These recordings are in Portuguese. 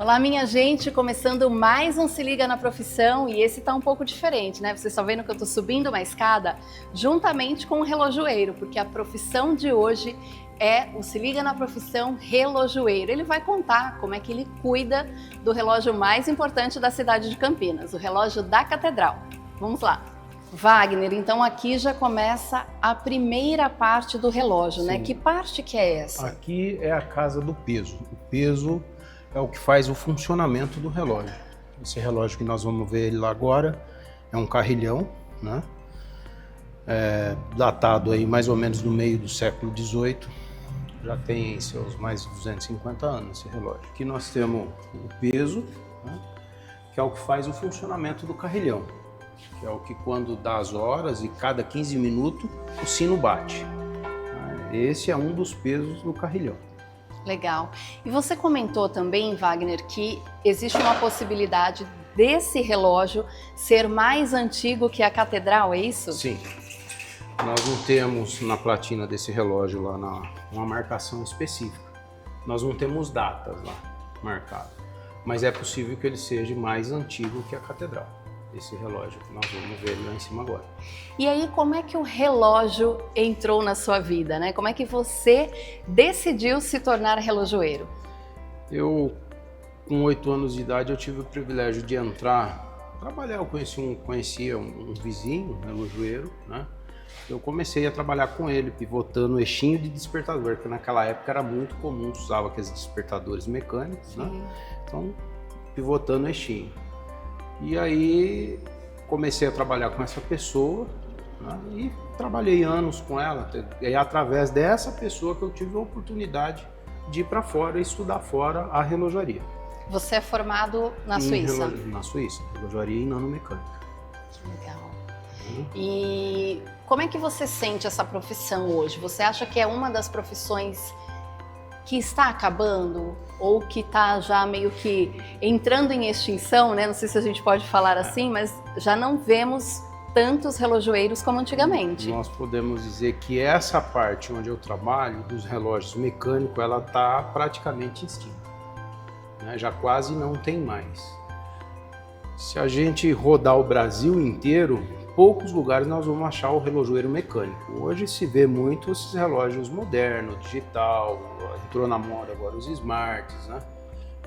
Olá, minha gente, começando mais um Se Liga na Profissão, e esse tá um pouco diferente, né? Vocês estão vendo que eu tô subindo uma escada juntamente com o relojoeiro, porque a profissão de hoje é o Se Liga na Profissão relojoeiro. Ele vai contar como é que ele cuida do relógio mais importante da cidade de Campinas, o relógio da Catedral. Vamos lá. Wagner, então aqui já começa a primeira parte do relógio, né? Que parte que é essa? Aqui é a casa do peso. O peso é o que faz o funcionamento do relógio. Esse relógio que nós vamos ver ele lá agora é um carrilhão, né? Datado aí mais ou menos no meio do século XVIII. Já tem seus mais de 250 anos esse relógio. Aqui nós temos o peso, né? Que é o que faz o funcionamento do carrilhão, que é o que quando dá as horas e cada 15 minutos o sino bate. Esse é um dos pesos do carrilhão. Legal. E você comentou também, Wagner, que existe uma possibilidade desse relógio ser mais antigo que a Catedral, é isso? Sim. Nós não temos na platina desse relógio lá uma marcação específica. Nós não temos datas lá marcadas. Mas é possível que ele seja mais antigo que a Catedral. Esse relógio que nós vamos ver lá em cima agora. E aí, como é que o relógio entrou na sua vida, né? Como é que você decidiu se tornar relojoeiro? Eu, com 8 anos de idade, eu tive o privilégio de trabalhar. Eu conhecia um vizinho, um relojoeiro, né? Eu comecei a trabalhar com ele, pivotando eixinho de despertador, que naquela época era muito comum, usava aqueles despertadores mecânicos, né? Então, pivotando eixinho. E aí comecei a trabalhar com essa pessoa, né, e trabalhei anos com ela. E é através dessa pessoa que eu tive a oportunidade de ir para fora e estudar fora a relojaria. Você é formado na Suíça? Na Suíça, relojaria e nanomecânica. Que legal. E como é que você sente essa profissão hoje? Você acha que é uma das profissões que está acabando ou que está já meio que entrando em extinção, né? Não sei se a gente pode falar assim, mas já não vemos tantos relojoeiros como antigamente. Nós podemos dizer que essa parte onde eu trabalho, dos relógios mecânicos, ela está praticamente extinta, né? Já quase não tem mais. Se a gente rodar o Brasil inteiro, poucos lugares nós vamos achar o relojoeiro mecânico. Hoje se vê muito esses relógios modernos, digital, entrou na moda agora os smarts, né?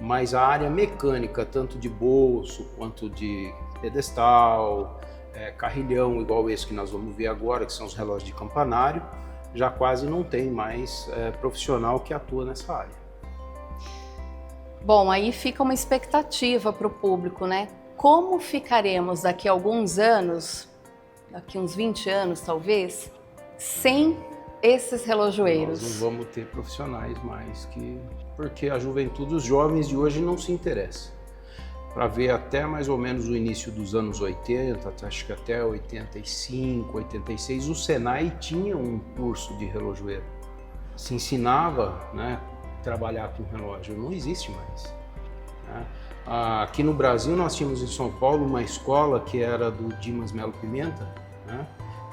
Mas a área mecânica, tanto de bolso quanto de pedestal, carrilhão, igual esse que nós vamos ver agora, que são os relógios de campanário, já quase não tem mais profissional que atua nessa área. Bom, aí fica uma expectativa para o público, né? Como ficaremos daqui a alguns anos, daqui uns 20 anos talvez, sem esses relojoeiros? Nós não vamos ter profissionais mais, porque a juventude, os jovens de hoje não se interessam. Para ver até mais ou menos o início dos anos 80, acho que até 85, 86, o Senai tinha um curso de relojoeiro. Se ensinava, né, trabalhar com relógio, não existe mais, né? Aqui no Brasil nós tínhamos em São Paulo uma escola que era do Dimas Melo Pimenta, né,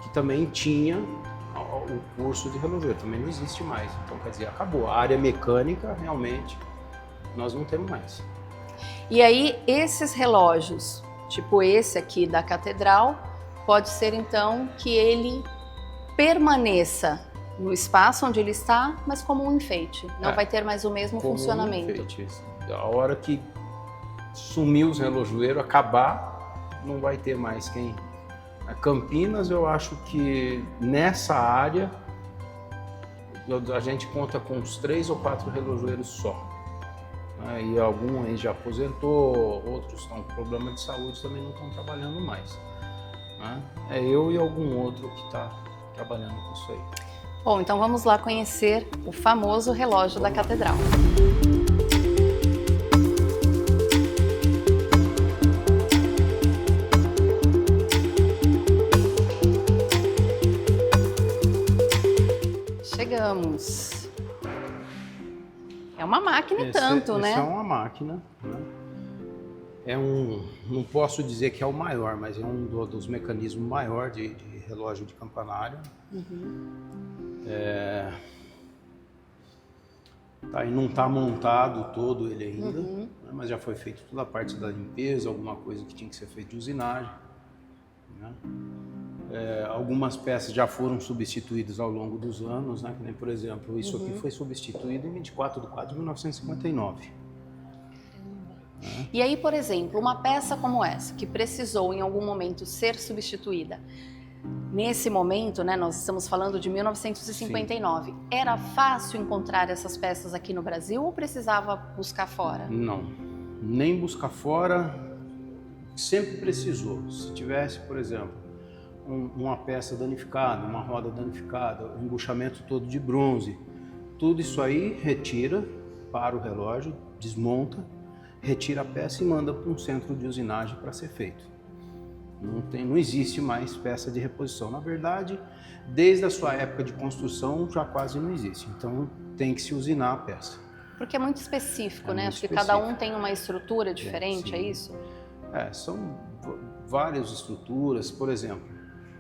que também tinha o curso de relojoeiro, também não existe mais. Então, quer dizer, acabou. A área mecânica, realmente, nós não temos mais. E aí, esses relógios, tipo esse aqui da Catedral, pode ser então que ele permaneça no espaço onde ele está, mas como um enfeite. Não vai ter mais o mesmo funcionamento. Um enfeite. A hora que sumir os relojoeiros, acabar, não vai ter mais quem. A Campinas, eu acho que nessa área a gente conta com uns 3 ou 4 relojoeiros só. E algum aí já aposentou, outros estão com problema de saúde, também não estão trabalhando mais. É eu e algum outro que está trabalhando com isso aí. Bom, então vamos lá conhecer o famoso relógio da Catedral. Chegamos. É uma máquina e tanto, né? Essa é uma máquina, né? Não posso dizer que é o maior, mas é um dos mecanismos maiores de relógio de campanário. Tá, e não está montado todo ele ainda, né? mas já foi feito toda a parte da limpeza, alguma coisa que tinha que ser feita de usinagem, né? Algumas peças já foram substituídas ao longo dos anos, né? Que nem, por exemplo, isso aqui foi substituído em 24 de 4 de 1959. E aí, por exemplo, uma peça como essa, que precisou em algum momento ser substituída, nesse momento, né, nós estamos falando de 1959, sim, era fácil encontrar essas peças aqui no Brasil ou precisava buscar fora? Não, nem buscar fora, sempre precisou. Se tivesse, por exemplo, uma peça danificada, uma roda danificada, um embuchamento todo de bronze, tudo isso aí retira para o relógio, desmonta, retira a peça e manda para um centro de usinagem para ser feito. Não existe mais peça de reposição. Na verdade, desde a sua época de construção já quase não existe. Então tem que se usinar a peça. Porque é muito específico, né? Acho que cada um tem uma estrutura diferente, é isso? São várias estruturas. Por exemplo,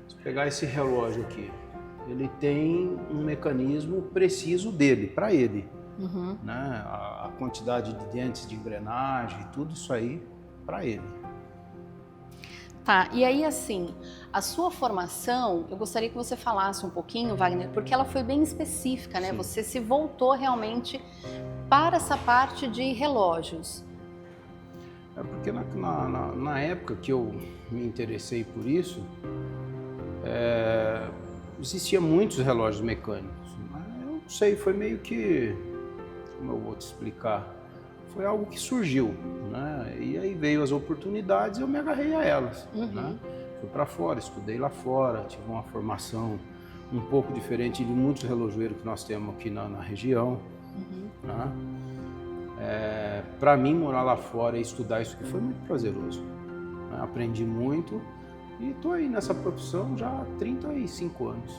se pegar esse relógio aqui, ele tem um mecanismo preciso dele, para ele. Né? A quantidade de dentes de engrenagem, tudo isso aí para ele. Tá, e aí assim, a sua formação, eu gostaria que você falasse um pouquinho, Wagner, porque ela foi bem específica, né? Sim. Você se voltou realmente para essa parte de relógios. Porque na época que eu me interessei por isso, existia muitos relógios mecânicos. Eu não sei, foi meio que, como eu vou te explicar, foi algo que surgiu, né? E aí veio as oportunidades e eu me agarrei a elas. Né? Fui para fora, estudei lá fora, tive uma formação um pouco diferente de muitos relojoeiros que nós temos aqui na região. Né? Para mim, morar lá fora e estudar isso aqui foi muito prazeroso. Né? Aprendi muito e estou aí nessa profissão já há 35 anos.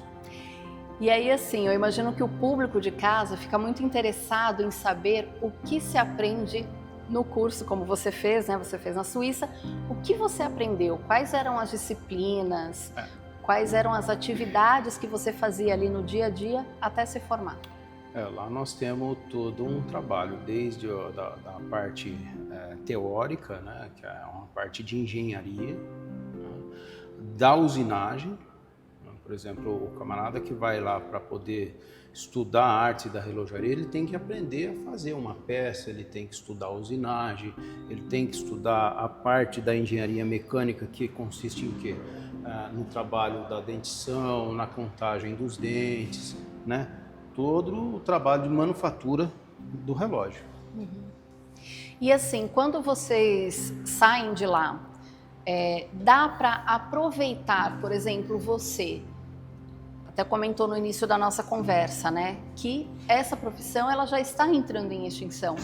E aí, assim, eu imagino que o público de casa fica muito interessado em saber o que se aprende no curso, como você fez, né? Você fez na Suíça. O que você aprendeu? Quais eram as disciplinas? Quais eram as atividades que você fazia ali no dia a dia até se formar? Lá nós temos todo um trabalho, desde da parte teórica, né? Que é uma parte de engenharia, né? Da usinagem. Por exemplo, o camarada que vai lá para poder estudar a arte da relojaria, ele tem que aprender a fazer uma peça, ele tem que estudar a usinagem, ele tem que estudar a parte da engenharia mecânica, que consiste em quê? No trabalho da dentição, na contagem dos dentes, né? Todo o trabalho de manufatura do relógio. E assim, quando vocês saem de lá, dá para aproveitar, por exemplo, você até comentou no início da nossa conversa, né, que essa profissão ela já está entrando em extinção.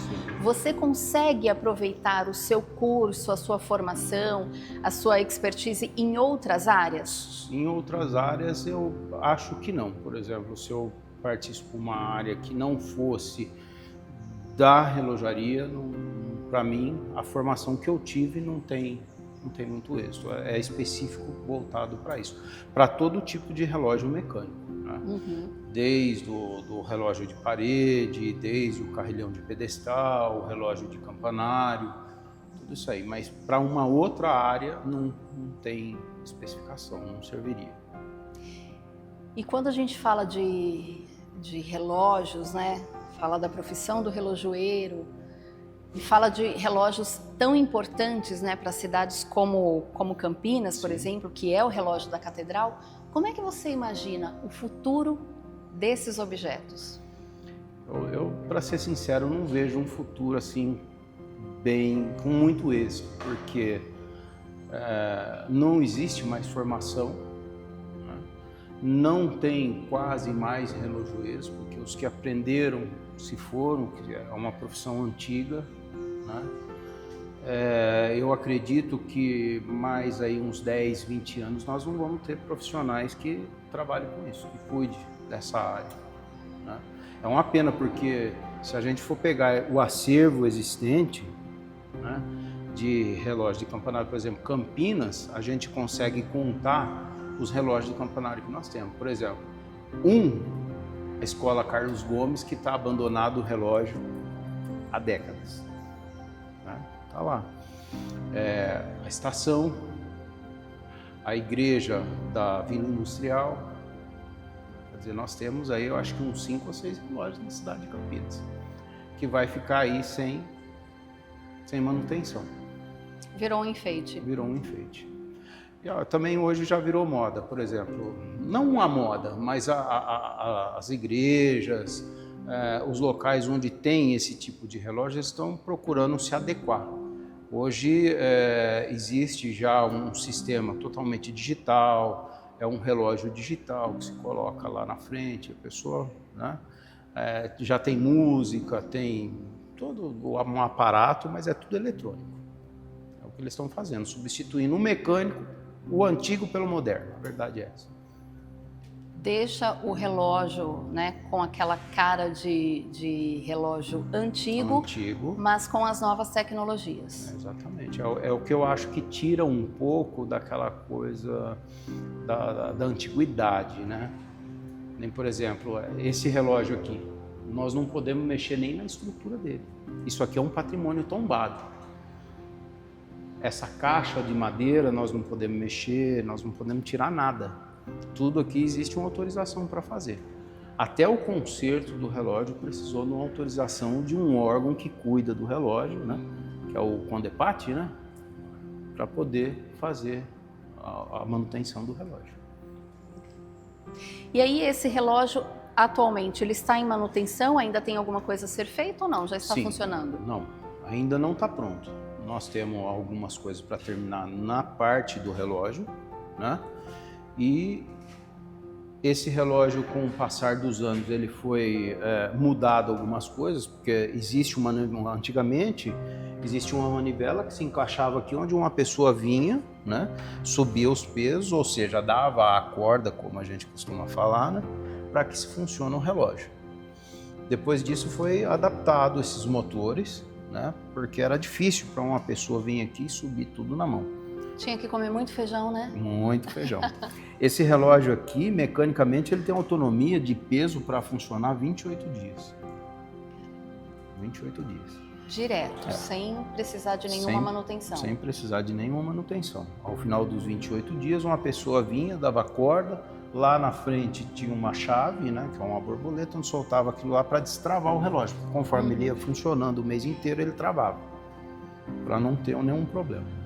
Você consegue aproveitar o seu curso, a sua formação, a sua expertise em outras áreas? Em outras áreas eu acho que não. Por exemplo, se eu partisse para uma área que não fosse da relojaria, para mim, a formação que eu tive não tem muito êxito. É específico voltado para isso, para todo tipo de relógio mecânico, né? Desde o relógio de parede, desde o carrilhão de pedestal, o relógio de campanário, tudo isso aí. Mas para uma outra área não tem especificação, não serviria. E quando a gente fala de relógios, né? Fala da profissão do relojoeiro, e fala de relógios tão importantes, né, para cidades como Campinas, por exemplo, que é o relógio da Catedral. Como é que você imagina o futuro desses objetos? Eu, para ser sincero, não vejo um futuro assim com muito êxito, porque não existe mais formação, né? Não tem quase mais relojoeiros, porque os que aprenderam se foram, que é uma profissão antiga, né? Eu acredito que mais aí uns 10, 20 anos nós não vamos ter profissionais que trabalhem com isso, que cuidem dessa área, né? É uma pena, porque se a gente for pegar o acervo existente, né, de relógios de campanário, por exemplo, Campinas, a gente consegue contar os relógios de campanário que nós temos. Por exemplo, a Escola Carlos Gomes, que está abandonado o relógio há décadas, né? tá lá. A estação, a igreja da Vila Industrial. Quer dizer, nós temos aí, eu acho que uns 5 ou 6 relógios na cidade de Campinas, que vai ficar aí sem manutenção. Virou um enfeite. Virou um enfeite. E, também hoje já virou moda, por exemplo, não uma moda, mas as igrejas, os locais onde tem esse tipo de relógio estão procurando se adequar. Hoje existe já um sistema totalmente digital, é um relógio digital que se coloca lá na frente, a pessoa, né, já tem música, tem todo um aparato, mas é tudo eletrônico. É o que eles estão fazendo, substituindo o mecânico, o antigo pelo moderno, a verdade é essa. Deixa o relógio, né, com aquela cara de relógio antigo, mas com as novas tecnologias. Exatamente, é o que eu acho que tira um pouco daquela coisa da antiguidade, né? Nem, por exemplo, esse relógio aqui, nós não podemos mexer nem na estrutura dele. Isso aqui é um patrimônio tombado. Essa caixa de madeira nós não podemos mexer, nós não podemos tirar nada. Tudo aqui existe uma autorização para fazer. Até o conserto do relógio precisou de uma autorização de um órgão que cuida do relógio, né? Que é o CONDEPAT, né? Para poder fazer a manutenção do relógio. E aí esse relógio, atualmente, ele está em manutenção? Ainda tem alguma coisa a ser feita ou não? Já está funcionando? Não, ainda não está pronto. Nós temos algumas coisas para terminar na parte do relógio, né? E esse relógio, com o passar dos anos, ele foi mudado algumas coisas, porque antigamente existia uma manivela que se encaixava aqui onde uma pessoa vinha, né, subia os pesos, ou seja, dava a corda, como a gente costuma falar, né, para que se funcione o relógio. Depois disso foi adaptado esses motores, né, porque era difícil para uma pessoa vir aqui e subir tudo na mão. Tinha que comer muito feijão, né? Muito feijão. Esse relógio aqui, mecanicamente, ele tem autonomia de peso para funcionar 28 dias. 28 dias. Direto, sem precisar de nenhuma manutenção. Sem precisar de nenhuma manutenção. Ao final dos 28 dias, uma pessoa vinha, dava corda, lá na frente tinha uma chave, né, que é uma borboleta, onde soltava aquilo lá para destravar o relógio. Conforme ele ia funcionando o mês inteiro, ele travava, para não ter nenhum problema.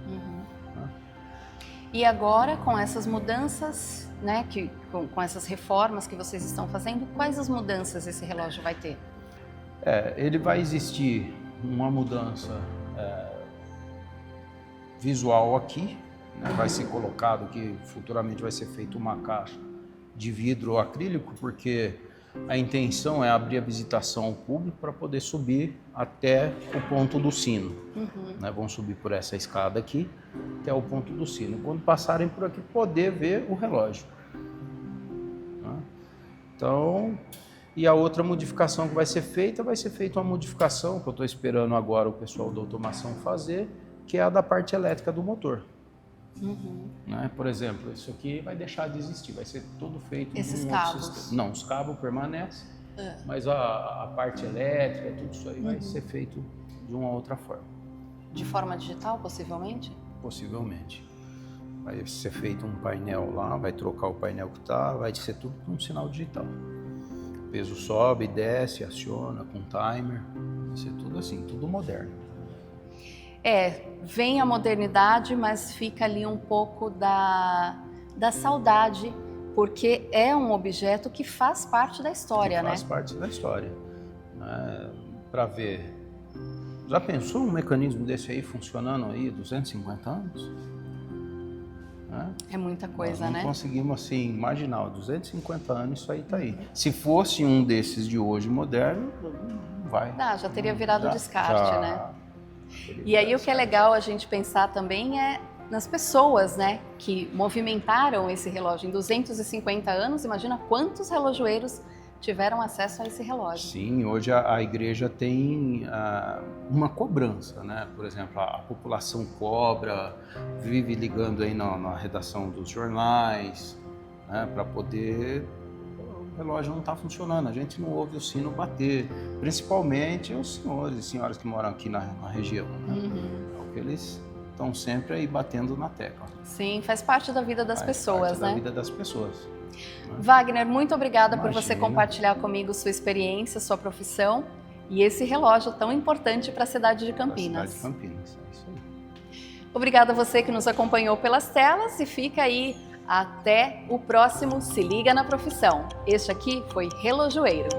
E agora, com essas mudanças, né, com essas reformas que vocês estão fazendo, quais as mudanças esse relógio vai ter? Ele vai existir uma mudança visual aqui, né, vai ser colocado que futuramente vai ser feita uma caixa de vidro acrílico, porque a intenção é abrir a visitação ao público para poder subir até o ponto do sino. Né? Vão subir por essa escada aqui até o ponto do sino. Quando passarem por aqui, poder ver o relógio. Né? Então, e a outra modificação que vai ser feita uma modificação que eu estou esperando agora o pessoal da automação fazer, que é a da parte elétrica do motor. Né? Por exemplo, isso aqui vai deixar de existir, vai ser tudo feito esses com cabos. outro sistema. Não, os cabos permanecem, mas a parte elétrica, tudo isso aí vai ser feito de uma outra forma. De forma digital, possivelmente? Possivelmente. Vai ser feito um painel lá, vai trocar o painel que está, vai ser tudo com um sinal digital. O peso sobe, desce, aciona com timer, vai ser tudo assim, tudo moderno. Vem a modernidade, mas fica ali um pouco da saudade, porque é um objeto que faz parte da história, né? Faz parte da história. Para ver, já pensou um mecanismo desse aí funcionando aí 250 anos? É muita coisa, né? Nós não conseguimos assim imaginar, 250 anos isso aí tá aí. Se fosse um desses de hoje moderno, não vai. Já teria virado descarte, né? E aí o que é legal a gente pensar também é nas pessoas, né, que movimentaram esse relógio. Em 250 anos, imagina quantos relojoeiros tiveram acesso a esse relógio. Sim, hoje a igreja tem uma cobrança, né? Por exemplo, a população cobra, vive ligando aí na redação dos jornais, né, para poder... O relógio não está funcionando, a gente não ouve o sino bater, principalmente os senhores e senhoras que moram aqui na região. Né? eles estão sempre aí batendo na tecla. Sim, faz parte da vida das pessoas, parte né? da vida das pessoas. Wagner, muito obrigada por você Imagina. compartilhar comigo sua experiência, sua profissão e esse relógio tão importante para a cidade de Campinas. Cidade de Campinas, é isso aí. Obrigada a você que nos acompanhou pelas telas e fica aí até o próximo Se Liga na Profissão. Este aqui foi Relojoeiro.